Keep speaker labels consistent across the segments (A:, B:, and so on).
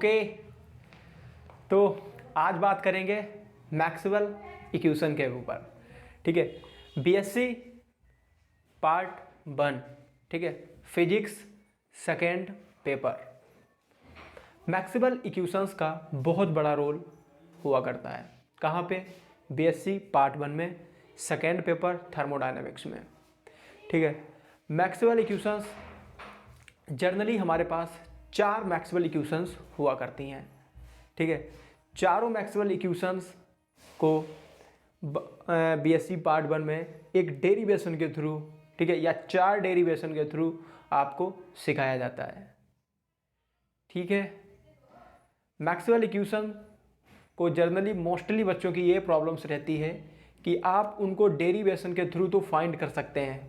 A: Okay, तो आज बात करेंगे मैक्सवेल इक्वेशन के ऊपर। ठीक है, बीएससी पार्ट 1, ठीक है, physics second paper. Maxwell equations का बहुत बड़ा रोल हुआ करता है। कहाँ पे? बीएससी पार्ट 1 में, सेकेंड पेपर थर्मोडायनेमिक्स में। ठीक है, मैक्सवेल इक्वेशंस जनरली हमारे पास 4 मैक्सवेल इक्वेशंस हुआ करती हैं। ठीक है, चारों मैक्सवेल इक्वेशंस को बीएससी पार्ट 1 में एक डेरिवेशन के थ्रू, ठीक है, या 4 डेरिवेशन के थ्रू आपको सिखाया जाता है। ठीक है, मैक्सवेल इक्वेशन को जनरली मोस्टली बच्चों की ये प्रॉब्लम्स रहती है कि आप उनको डेरिवेशन के थ्रू तो फाइंड कर सकते हैं,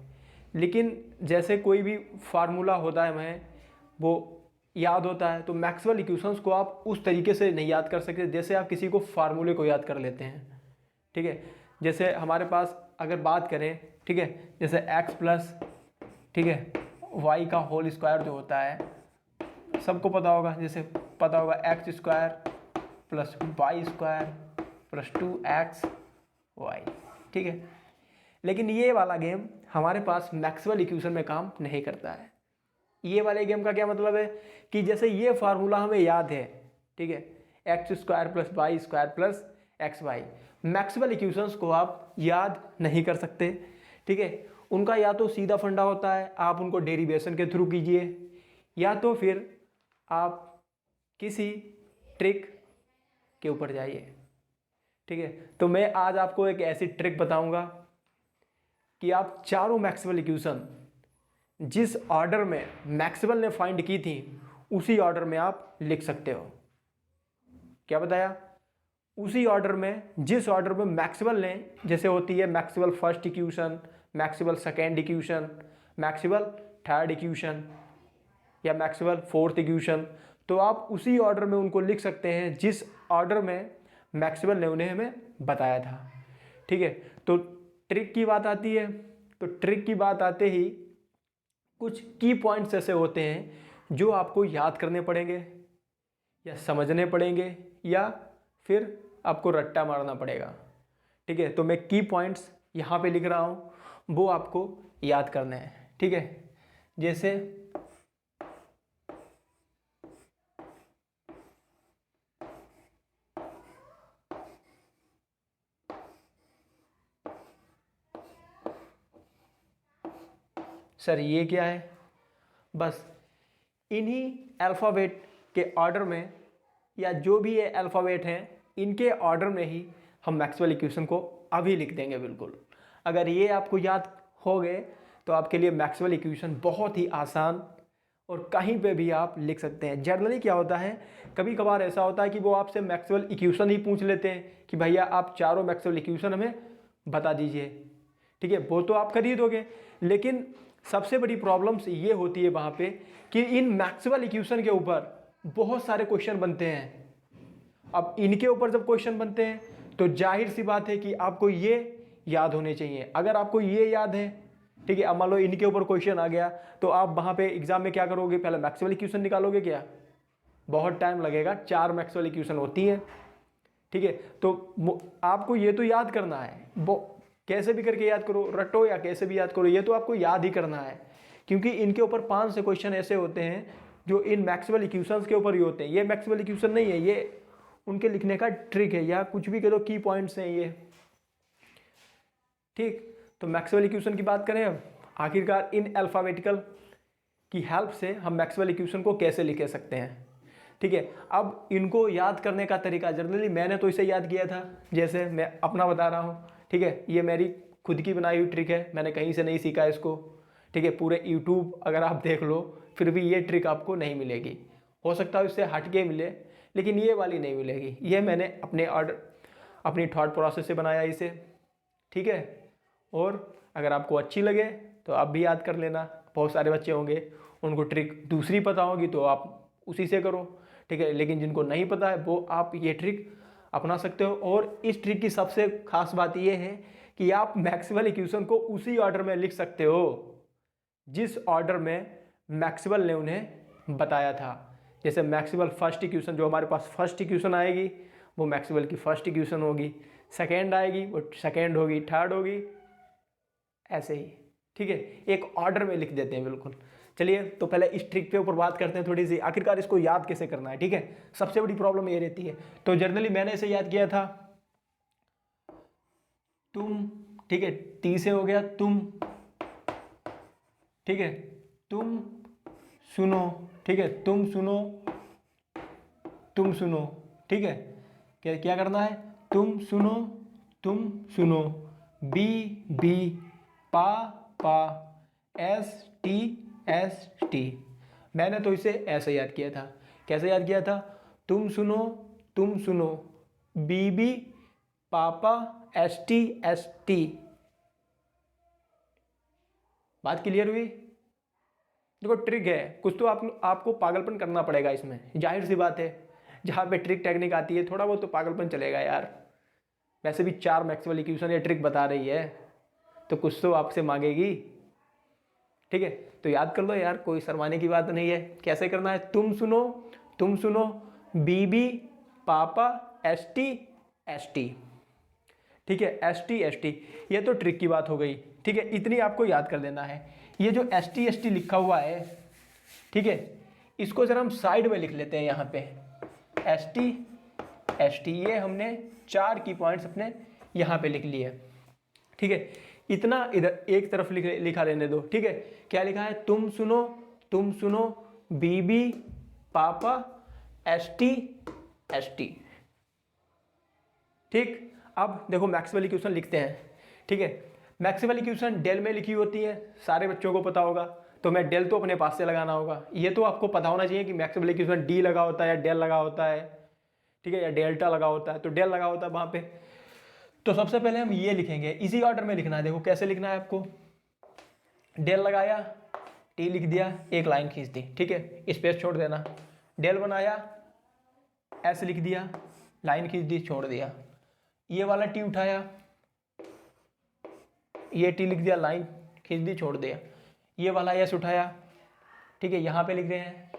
A: लेकिन जैसे कोई भी फार्मूला होता है हमें वो याद होता है, तो मैक्सवेल इक्वेशंस को आप उस तरीके से नहीं याद कर सकते जैसे आप किसी को फार्मूले को याद कर लेते हैं। ठीक है, जैसे हमारे पास अगर बात करें, ठीक है, जैसे x प्लस, ठीक है, y का होल स्क्वायर जो होता है सबको पता होगा, जैसे पता होगा x square plus y square plus 2xy। ठीक है, लेकिन ये वाला गेम हमारे पास मैक्सवेल इक्वेशन में काम नहीं करता है। ये वाले गेम का क्या मतलब है कि जैसे ये फार्मूला हमें याद है, ठीक है, x square plus y square plus x y, Maxwell equations को आप याद नहीं कर सकते। ठीक है, उनका या तो सीधा फंडा होता है, आप उनको डेरिवेशन के थ्रू कीजिए, या तो फिर आप किसी ट्रिक के ऊपर जाइए। ठीक है, तो मैं आज आपको एक ऐसी ट्रिक बताऊंगा कि आप चारों मैक्सवेल इक्वेशन जिस ऑर्डर में मैक्सवेल ने फाइंड की थी उसी ऑर्डर में आप लिख सकते हो। क्या बताया? उसी ऑर्डर में, जिस ऑर्डर में मैक्सवेल ने, जैसे होती है Maxwell first equation, Maxwell second equation, Maxwell third equation या मैक्सवेल फोर्थ इक्वेशन, तो आप उसी ऑर्डर में उनको लिख सकते हैं जिस ऑर्डर में मैक्सवेल ने उन्हें हमें बताया था। ठीक है, तो ट्रिक की बात आती है, तो ट्रिक की बात आते ही कुछ की पॉइंट्स ऐसे होते हैं जो आपको याद करने पड़ेंगे या समझने पड़ेंगे या फिर आपको रट्टा मारना पड़ेगा। ठीक है, तो मैं की पॉइंट्स यहाँ पे लिख रहा हूँ, वो आपको याद करने हैं। ठीक है, जैसे सर ये क्या है, बस इन्हीं अल्फ़ाबेट के ऑर्डर में या जो भी ये अल्फ़ाबेट हैं इनके ऑर्डर में ही हम मैक्सवेल इक्वेशन को अभी लिख देंगे। बिल्कुल, अगर ये आपको याद हो गए तो आपके लिए मैक्सवेल इक्वेशन बहुत ही आसान और कहीं पे भी आप लिख सकते हैं। जनरली क्या होता है, कभी कभार ऐसा होता है कि वो आपसे मैक्सवेल इक्वेशन ही पूछ लेते हैं कि भैया आप चारों मैक्सवेल इक्वेशन हमें बता दीजिए। ठीक है, वो तो आप कर ही दोगे, लेकिन सबसे बड़ी प्रॉब्लम्स ये होती है वहाँ पे कि इन मैक्सवेल इक्वेशन के ऊपर बहुत सारे क्वेश्चन बनते हैं। अब इनके ऊपर जब क्वेश्चन बनते हैं तो जाहिर सी बात है कि आपको ये याद होने चाहिए। अगर आपको ये याद है, ठीक है, अब मान लो इनके ऊपर क्वेश्चन आ गया तो आप वहाँ पे एग्जाम में क्या करोगे, पहले मैक्सवेल इक्वेशन निकालोगे क्या? बहुत टाइम लगेगा, 4 मैक्सवेल इक्वेशन होती हैं। ठीक है, तो आपको ये तो याद करना है, वो कैसे भी करके याद करो, रटो या कैसे भी याद करो, ये तो आपको याद ही करना है, क्योंकि इनके ऊपर 5 से क्वेश्चन ऐसे होते हैं जो इन मैक्सवेल इक्वेशंस के ऊपर ही होते हैं। ये मैक्सवेल इक्वेशन नहीं है, ये उनके लिखने का ट्रिक है या कुछ भी करो, की पॉइंट्स हैं ये। ठीक, तो मैक्सवेल इक्वेशन की बात करें अब, आखिरकार इन अल्फ़ाबेटिकल की हेल्प से हम मैक्सवेल इक्वेशन को कैसे लिख सकते हैं। ठीक है, अब इनको याद करने का तरीका, जनरली मैंने तो इसे याद किया था, जैसे मैं अपना बता रहा हूँ। ठीक है, ये मेरी खुद की बनाई हुई ट्रिक है, मैंने कहीं से नहीं सीखा इसको। ठीक है, पूरे यूट्यूब अगर आप देख लो फिर भी ये ट्रिक आपको नहीं मिलेगी। हो सकता है इससे हट के मिले, लेकिन ये वाली नहीं मिलेगी। ये मैंने अपने ऑर्डर, अपनी थॉट प्रोसेस से बनाया इसे। ठीक है, और अगर आपको अच्छी लगे तो आप भी याद कर लेना। बहुत सारे बच्चे होंगे उनको ट्रिक दूसरी पता होगी तो आप उसी से करो। ठीक है, लेकिन जिनको नहीं पता है वो आप ये ट्रिक अपना सकते हो। और इस ट्रिक की सबसे खास बात यह है कि आप मैक्सवेल इक्वेशन को उसी ऑर्डर में लिख सकते हो जिस ऑर्डर में मैक्सवेल ने उन्हें बताया था। जैसे मैक्सवेल फर्स्ट इक्वेशन, जो हमारे पास फर्स्ट इक्वेशन आएगी वो मैक्सवेल की फर्स्ट इक्वेशन होगी, सेकेंड आएगी वो सेकेंड होगी, थर्ड होगी, ऐसे ही। ठीक है, एक ऑर्डर में लिख देते हैं बिल्कुल। चलिए तो पहले इस ट्रिक के ऊपर बात करते हैं थोड़ी सी, आखिरकार इसको याद कैसे करना है। ठीक है, सबसे बड़ी प्रॉब्लम ये रहती है। तो जनरली मैंने इसे याद किया था तुम, ठीक है, टी से हो गया तुम, ठीक है, तुम सुनो, ठीक है, तुम सुनो, तुम सुनो, ठीक है, क्या क्या करना है, तुम सुनो, तुम सुनो, बी बी, पा पा, एस टी। मैंने तो इसे ऐसे याद किया था। कैसे याद किया था, तुम सुनो, बीबी, पापा, एस टी। बात क्लियर हुई। देखो ट्रिक है, कुछ तो आपको पागलपन करना पड़ेगा इसमें, जाहिर सी बात है। जहाँ पे ट्रिक टेक्निक आती है थोड़ा बहुत तो पागलपन चलेगा यार। वैसे भी 4 मैक्सवेल इक्वेशन ये ट्रिक बता रही है तो कुछ तो आपसे मांगेगी। ठीक है, तो याद कर लो यार, कोई शर्माने की बात नहीं है। कैसे करना है, तुम सुनो, बीबी, पापा, एस टी। ठीक है, एस टी, ये तो ट्रिक की बात हो गई। ठीक है, इतनी आपको याद कर देना है। ये जो एस टी लिखा हुआ है, ठीक है, इसको जरा हम साइड में लिख लेते हैं यहाँ पे, एस टी, ये हमने 4 की पॉइंट्स अपने यहाँ पे लिख लिए। ठीक है, इतना इधर एक तरफ लिखा रहने दो। ठीक है, क्या लिखा है, तुम सुनो, बीबी, पापा, एस टी। ठीक, अब देखो मैक्सवेल इक्वेशन लिखते हैं। ठीक है, मैक्सवेल इक्वेशन डेल में लिखी होती है, सारे बच्चों को पता होगा। तो मैं डेल तो अपने पास से लगाना होगा। ये तो आपको पता होना चाहिए कि मैक्सवेल इक्वेशन डी लगा होता है या डेल लगा होता है, ठीक है, या डेल्टा लगा होता है। तो डेल लगा होता है वहाँ पे। तो सबसे पहले हम ये लिखेंगे, इसी ऑर्डर में लिखना है। देखो कैसे लिखना है आपको, डेल लगाया, टी लिख दिया, एक लाइन खींच दी, ठीक है, स्पेस छोड़ देना। डेल बनाया, एस लिख दिया, लाइन खींच दी, छोड़ दिया। ये वाला टी उठाया, ये टी लिख दिया, लाइन खींच दी, छोड़ दिया। ये वाला एस उठाया, ठीक है, यहाँ पे लिख रहे हैं,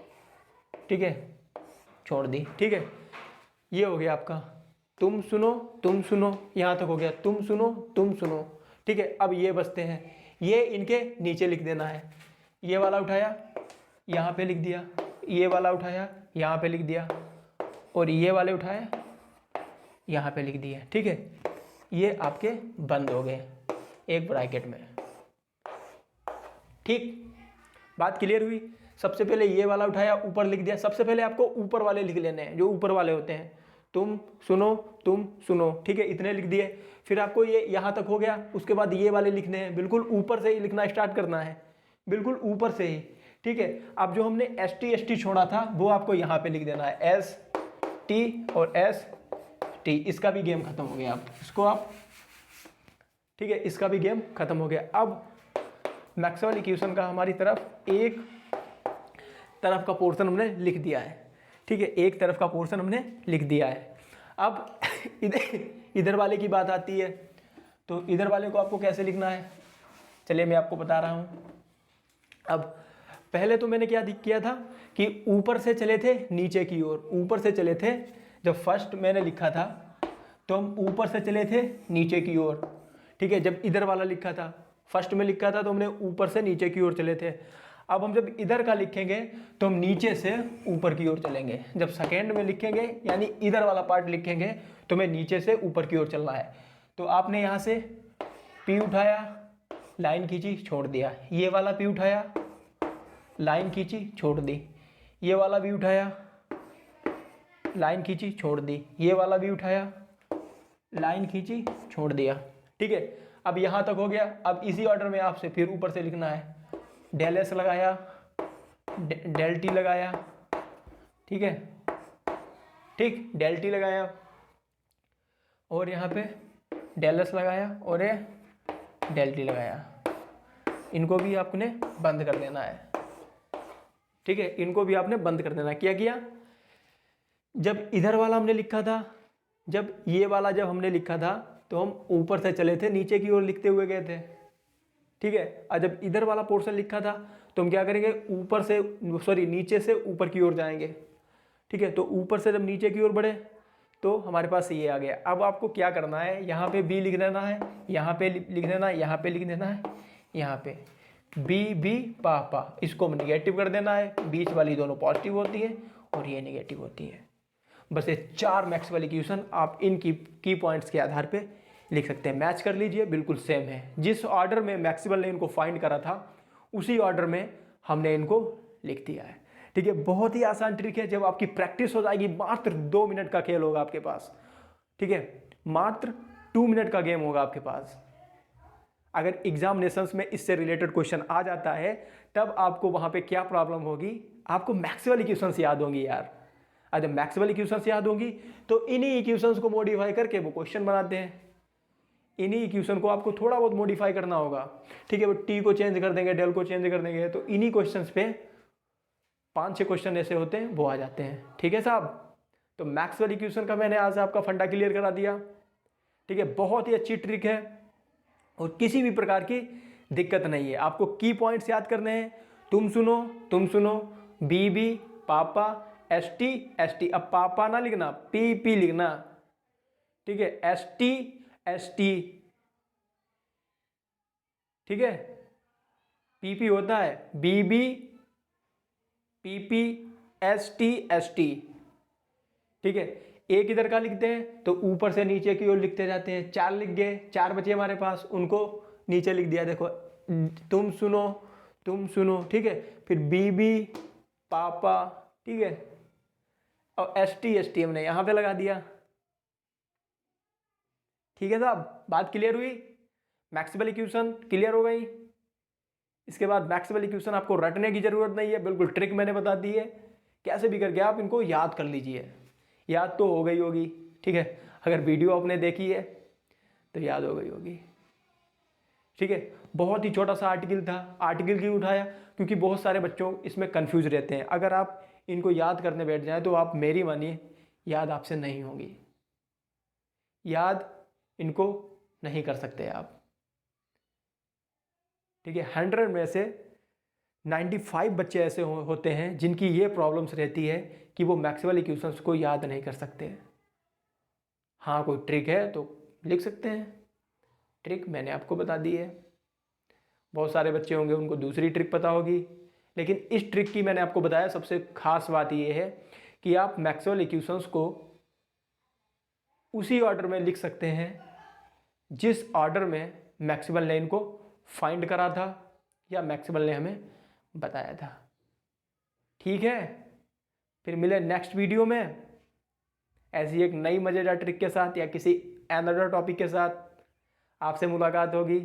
A: ठीक है, छोड़ दी। ठीक है, ये हो गया आपका तुम सुनो, यहाँ तक हो गया, तुम सुनो। ठीक है, अब ये बचते हैं, ये इनके नीचे लिख देना है। ये वाला उठाया, यहाँ पे लिख दिया, ये वाला उठाया, यहाँ पे लिख दिया, और ये वाले उठाए, यहाँ पे लिख दिया। ठीक है, ये आपके बंद हो गए एक ब्रैकेट में। ठीक, बात क्लियर हुई। सबसे पहले ये वाला उठाया, ऊपर लिख दिया। सबसे पहले आपको ऊपर वाले लिख लेने हैं, जो ऊपर वाले होते हैं, तुम सुनो। ठीक है, इतने लिख दिए। फिर आपको ये यहाँ तक हो गया, उसके बाद ये वाले लिखने हैं, बिल्कुल ऊपर से ही लिखना स्टार्ट करना है, बिल्कुल ऊपर से ही। ठीक है, अब जो हमने एस टी छोड़ा था वो आपको यहाँ पे लिख देना है, एस टी और एस टी। इसका भी गेम खत्म हो गया। आप इसको आप, ठीक है, इसका भी गेम खत्म हो गया। अब मैक्सवेल इक्वेशन का हमारी तरफ एक तरफ का पोर्शन हमने लिख दिया है। ठीक है, एक तरफ का पोर्शन हमने लिख दिया है। अब इधर वाले की बात आती है, तो इधर वाले को आपको कैसे लिखना है, चलिए मैं आपको बता रहा हूँ। अब पहले तो मैंने क्या किया था कि ऊपर से चले थे नीचे की ओर, ऊपर से चले थे। जब फर्स्ट मैंने लिखा था तो हम ऊपर से चले थे नीचे की ओर। ठीक है, जब इधर वाला लिखा था, फर्स्ट में लिखा था तो हमने ऊपर से नीचे की ओर चले थे। अब हम जब इधर का लिखेंगे तो हम नीचे से ऊपर की ओर चलेंगे। जब सेकेंड में लिखेंगे यानी इधर वाला पार्ट लिखेंगे तो हमें नीचे से ऊपर की ओर चलना है। तो आपने यहाँ से पी उठाया, लाइन खींची, छोड़ दिया। ये वाला पी उठाया, लाइन खींची, छोड़ दी। ये वाला भी उठाया, लाइन खींची, छोड़ दी। ये वाला भी उठाया, लाइन खींची, छोड़ दिया। ठीक है, अब यहाँ तक हो गया। अब इसी ऑर्डर में आपसे फिर ऊपर से लिखना है, डेल एस लगाया, डेल टी लगाया, ठीक है, ठीक, डेल टी लगाया, और यहाँ पे डेल एस लगाया, और ये डेल टी लगाया। इनको भी आपने बंद कर देना है। ठीक है, इनको भी आपने बंद कर देना। क्या किया, जब इधर वाला हमने लिखा था, जब ये वाला जब हमने लिखा था तो हम ऊपर से चले थे, नीचे की ओर लिखते हुए गए थे। ठीक है, और जब इधर वाला पोर्शन लिखा था तो हम क्या करेंगे, ऊपर से सॉरी नीचे से ऊपर की ओर जाएंगे। ठीक है, तो ऊपर से जब नीचे की ओर बढ़े तो हमारे पास ये आ गया। अब आपको क्या करना है, यहाँ पे बी लिख देना है, यहाँ पे लिख देना है, यहाँ पे लिख देना है, यहाँ पे बी बी पा पा, इसको निगेटिव कर देना है। बीच वाली दोनों पॉजिटिव होती है और ये नेगेटिव होती है। बस ये 4 मैक्सवेल इक्वेशन आप इन की पॉइंट्स के आधार पे लिख सकते हैं। मैच कर लीजिए, बिल्कुल सेम है। जिस ऑर्डर में मैक्सवेल ने इनको फाइंड करा था उसी ऑर्डर में हमने इनको लिख दिया है। ठीक है, बहुत ही आसान ट्रिक है। जब आपकी प्रैक्टिस हो जाएगी, मात्र 2 मिनट का खेल होगा आपके पास। ठीक है, मात्र 2 मिनट का गेम होगा आपके पास। अगर एग्जामिनेशंस में इससे रिलेटेड क्वेश्चन आ जाता है तब आपको वहां पे क्या प्रॉब्लम होगी, आपको मैक्सवेल इक्वेशंस याद होंगी यार। जब मैक्सवेल इक्वेशंस याद होंगी तो इन्हीं इक्वेशंस को मॉडिफाई करके वो क्वेश्चन बनाते हैं। इन्हीं इक्वेशन को आपको थोड़ा बहुत मॉडिफाई करना होगा। ठीक है, वो टी को चेंज कर देंगे, डेल को चेंज कर देंगे, तो इन्हीं क्वेश्चंस पे 5-6 क्वेश्चन ऐसे होते हैं, वो आ जाते हैं। ठीक है साहब, तो मैक्सवेल इक्वेशन का मैंने आज आपका फंडा क्लियर करा दिया। ठीक है, बहुत ही अच्छी ट्रिक है और किसी भी प्रकार की दिक्कत नहीं है। आपको की पॉइंट्स याद करने हैं। तुम सुनो, बी बी पापा, एस टी। अब पापा ना लिखना, पी पी लिखना। ठीक है, एस टी। ठीक है, पी पी होता है, B B P P, S T. ठीक है, एक इधर का लिखते हैं तो ऊपर से नीचे की ओर लिखते जाते हैं। 4 लिख गए, 4 बचे हमारे पास, उनको नीचे लिख दिया। देखो, तुम सुनो। ठीक है, फिर बीबी पापा। ठीक है, और एस टी हमने यहां पे लगा दिया। ठीक है साहब, बात क्लियर हुई? मैक्सवेल इक्वेशन क्लियर हो गई। इसके बाद मैक्सवेल इक्वेशन आपको रटने की जरूरत नहीं है, बिल्कुल ट्रिक मैंने बता दी है। कैसे भी करके आप इनको याद कर लीजिए। याद तो हो गई होगी। ठीक है, अगर वीडियो आपने देखी है तो याद हो गई होगी। ठीक है, बहुत ही छोटा सा आर्टिकल था। आर्टिकल क्यों उठाया? क्योंकि बहुत सारे बच्चों इसमें कंफ्यूज रहते हैं। अगर आप इनको याद करने बैठ जाएं तो आप मेरी मानिए, याद आपसे नहीं होगी। याद इनको नहीं कर सकते आप। ठीक है, 100 में से 95 बच्चे ऐसे होते हैं जिनकी ये प्रॉब्लम्स रहती है कि वो मैक्सवेल इक्वेशंस को याद नहीं कर सकते। हाँ, कोई ट्रिक है तो लिख सकते हैं। ट्रिक मैंने आपको बता दी है। बहुत सारे बच्चे होंगे उनको दूसरी ट्रिक पता होगी, लेकिन इस ट्रिक की मैंने आपको बताया। सबसे खास बात ये है कि आप मैक्सवेल इक्वेशंस को उसी ऑर्डर में लिख सकते हैं जिस ऑर्डर में मैक्सवेल ने इनको फाइंड करा था या मैक्सवेल ने हमें बताया था। ठीक है, फिर मिले नेक्स्ट वीडियो में ऐसी एक नई मजेदार ट्रिक के साथ या किसी अनदर टॉपिक के साथ आपसे मुलाकात होगी।